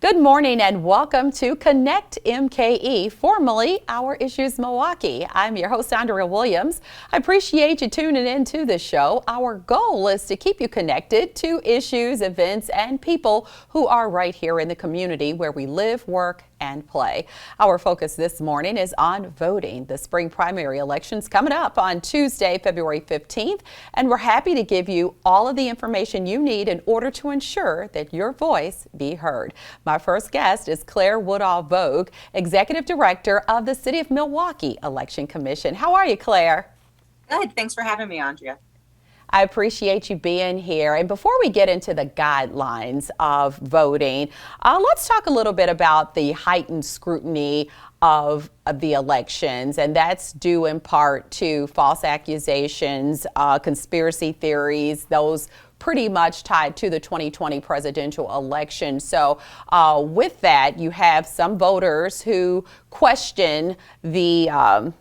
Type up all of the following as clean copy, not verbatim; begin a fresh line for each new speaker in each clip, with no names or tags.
Good morning and welcome to Connect MKE, formerly Our Issues Milwaukee. I'm your host, Andrea Williams. I appreciate you tuning in to the show. Our goal is to keep you connected to issues, events, and people who are right here in the community where we live, work, and play. Our focus this morning is on voting. The spring primary elections coming up on Tuesday, February 15th, and we're happy to give you all of the information you need in order to ensure that your voice be heard. My first guest is Claire Woodall-Vogg, Executive Director of the City of Milwaukee Election Commission. How are you, Claire?
Good. Thanks for having me, Andrea.
I appreciate you being here. And before we get into the guidelines of voting, let's talk a little bit about the heightened scrutiny of the elections, and that's due in part to false accusations, conspiracy theories, those pretty much tied to the 2020 presidential election. So with that, you have some voters who question the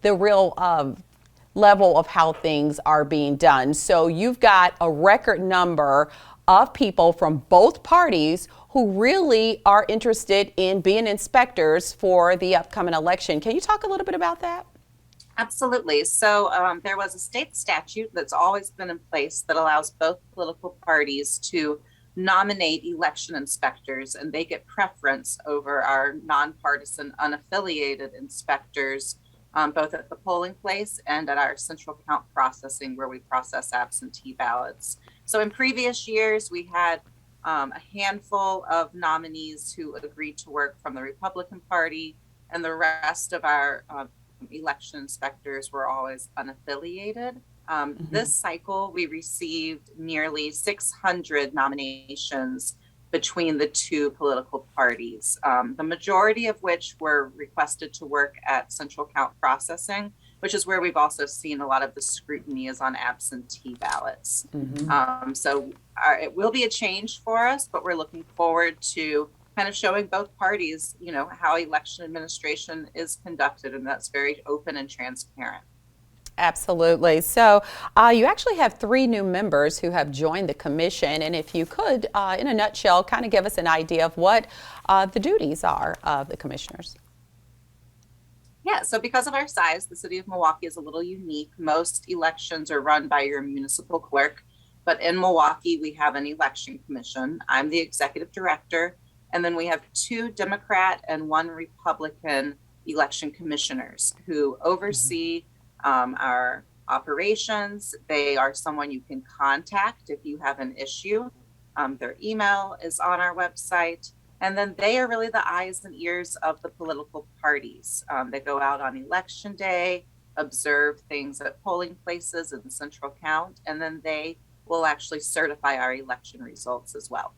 real level of how things are being done. So you've got a record number of people from both parties who really are interested in being inspectors for the upcoming election. Can you talk a little bit about that?
Absolutely. So there was a state statute that's always been in place that allows both political parties to nominate election inspectors, and they get preference over our nonpartisan, unaffiliated inspectors, both at the polling place and at our central count processing where we process absentee ballots. So in previous years, we had a handful of nominees who agreed to work from the Republican Party, and the rest of our election inspectors were always unaffiliated. This cycle, we received nearly 600 nominations between the two political parties, the majority of which were requested to work at central count processing, which is where we've also seen a lot of the scrutiny is on absentee ballots. So it will be a change for us, but we're looking forward to kind of showing both parties, how election administration is conducted, and that's very open and transparent.
Absolutely. So you actually have 3 new members who have joined the commission. And if you could, in a nutshell, kind of give us an idea of what the duties are of the commissioners.
Yeah, so because of our size, the city of Milwaukee is a little unique. Most elections are run by your municipal clerk, but in Milwaukee, we have an election commission. I'm the executive director, and then we have 2 Democrat and 1 Republican election commissioners who oversee our operations. They are someone you can contact if you have an issue. Their email is on our website. And then they are really the eyes and ears of the political parties. They go out on election day, observe things at polling places and central count, and then they will actually certify our election results as well.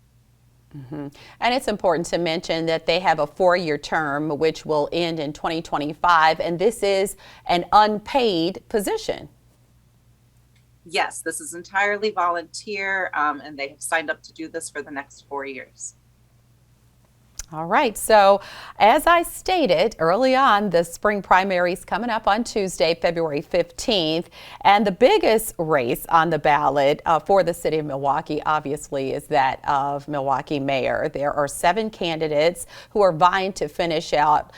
And it's important to mention that they have a 4-year term, which will end in 2025, and this is an unpaid position.
Yes, this is entirely volunteer, and they have signed up to do this for the next 4 years.
All right, so as I stated early on, the spring primaries coming up on Tuesday, February 15th, and the biggest race on the ballot for the city of Milwaukee, obviously, is that of Milwaukee mayor. There are 7 candidates who are vying to finish out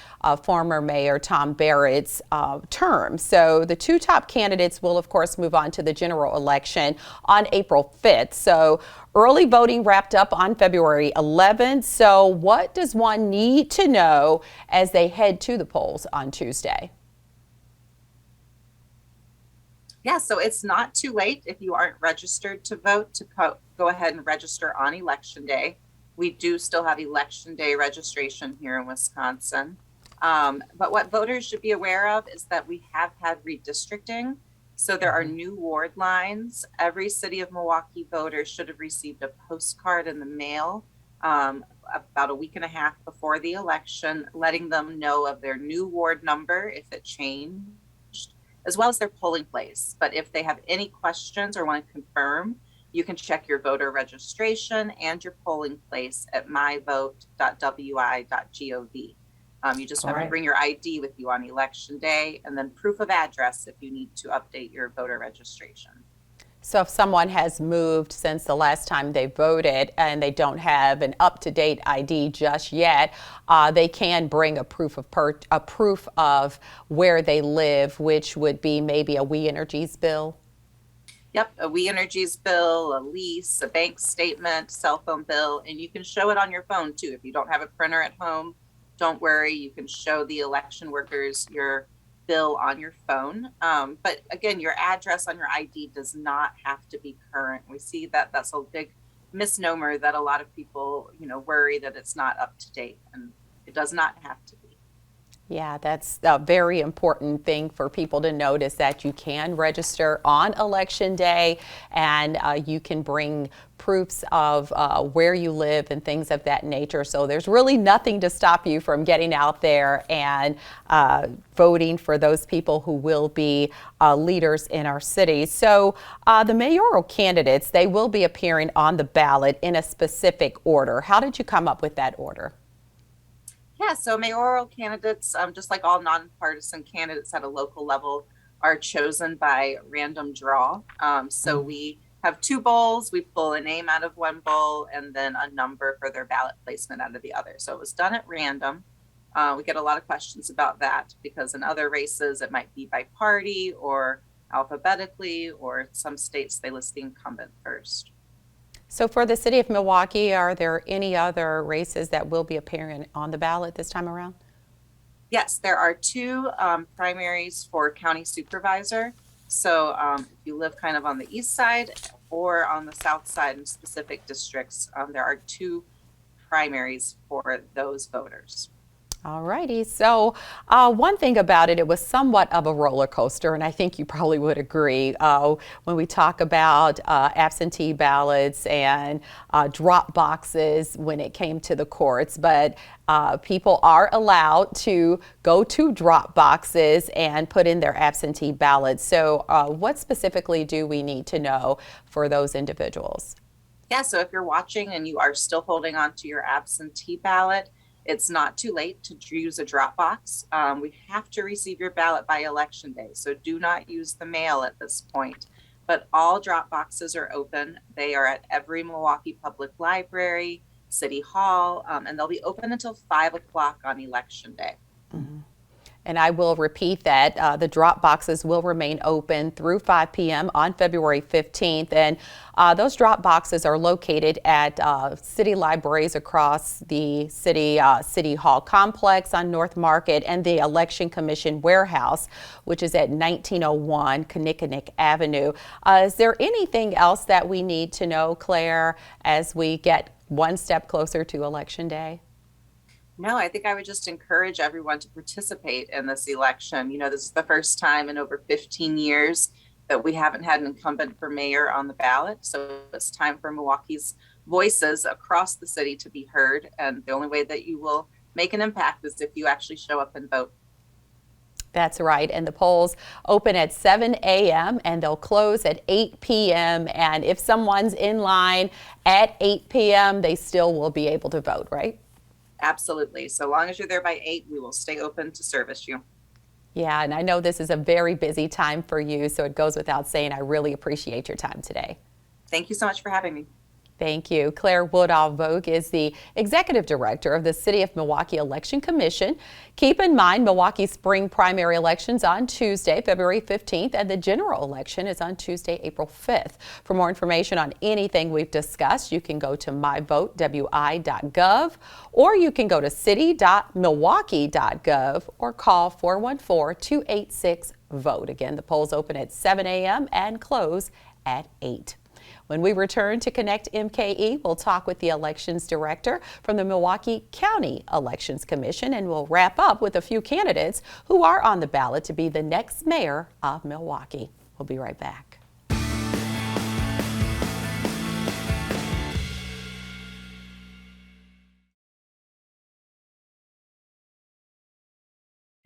former Mayor Tom Barrett's term. So the 2 top candidates will, of course, move on to the general election on April 5th. So early voting wrapped up on February 11th. So what does one need to know as they head to the polls on Tuesday?
Yeah, so it's not too late if you aren't registered to vote to go ahead and register on election day. We do still have election day registration here in Wisconsin. But what voters should be aware of is that we have had redistricting. So there are new ward lines. Every City of Milwaukee voter should have received a postcard in the mail about a week and a half before the election, letting them know of their new ward number if it changed, as well as their polling place. But if they have any questions or want to confirm, you can check your voter registration and your polling place at myvote.wi.gov. You just have to bring your ID with you on election day, and then proof of address if you need to update your voter registration.
So if someone has moved since the last time they voted and they don't have an up-to-date ID just yet, they can bring a proof of where they live, which would be maybe a We Energies bill.
Yep, a We Energies bill, a lease, a bank statement, cell phone bill, and you can show it on your phone too. If you don't have a printer at home, don't worry, you can show the election workers your bill on your phone. But again, your address on your ID does not have to be current. We see that that's a big misnomer that a lot of people, worry that it's not up to date, and it does not have to be.
Yeah, that's a very important thing for people to notice, that you can register on Election Day, and you can bring proofs of where you live and things of that nature. So there's really nothing to stop you from getting out there and voting for those people who will be leaders in our city. So the mayoral candidates, they will be appearing on the ballot in a specific order. How did you come up with that order?
Yeah, so mayoral candidates, just like all nonpartisan candidates at a local level, are chosen by random draw. So we have two bowls. We pull a name out of one bowl and then a number for their ballot placement out of the other. So it was done at random. We get a lot of questions about that because in other races it might be by party or alphabetically, or some states they list the incumbent first.
So for the city of Milwaukee, are there any other races that will be appearing on the ballot this time around?
Yes, there are two primaries for county supervisor. So if you live kind of on the east side or on the south side in specific districts, there are two primaries for those voters.
All righty. So one thing about it, it was somewhat of a roller coaster, and I think you probably would agree when we talk about absentee ballots and drop boxes when it came to the courts. But people are allowed to go to drop boxes and put in their absentee ballots. So what specifically do we need to know for those individuals?
Yeah, so if you're watching and you are still holding on to your absentee ballot, it's not too late to use a drop box. We have to receive your ballot by Election Day, so do not use the mail at this point. But all drop boxes are open. They are at every Milwaukee Public Library, City Hall, and they'll be open until 5 o'clock on Election Day.
Mm-hmm. And I will repeat that the drop boxes will remain open through 5 p.m. on February 15th. And those drop boxes are located at city libraries across the city hall complex on North Market and the Election Commission warehouse, which is at 1901 Kinnickinnick Avenue. Is there anything else that we need to know, Claire, as we get one step closer to Election Day?
No, I think I would just encourage everyone to participate in this election. This is the first time in over 15 years that we haven't had an incumbent for mayor on the ballot. So it's time for Milwaukee's voices across the city to be heard. And the only way that you will make an impact is if you actually show up and vote.
That's right. And the polls open at 7 a.m. and they'll close at 8 p.m. And if someone's in line at 8 p.m., they still will be able to vote, right?
Absolutely. So long as you're there by 8, we will stay open to service you.
Yeah, and I know this is a very busy time for you, so it goes without saying I really appreciate your time today.
Thank you so much for having me.
Thank you. Claire Woodall-Vogg is the Executive Director of the City of Milwaukee Election Commission. Keep in mind, Milwaukee's spring primary elections on Tuesday, February 15th, and the general election is on Tuesday, April 5th. For more information on anything we've discussed, you can go to myvotewi.gov, or you can go to city.milwaukee.gov or call 414-286-VOTE. Again, the polls open at 7 a.m. and close at 8. When we return to Connect MKE, we'll talk with the elections director from the Milwaukee County Elections Commission, and we'll wrap up with a few candidates who are on the ballot to be the next mayor of Milwaukee. We'll be right back.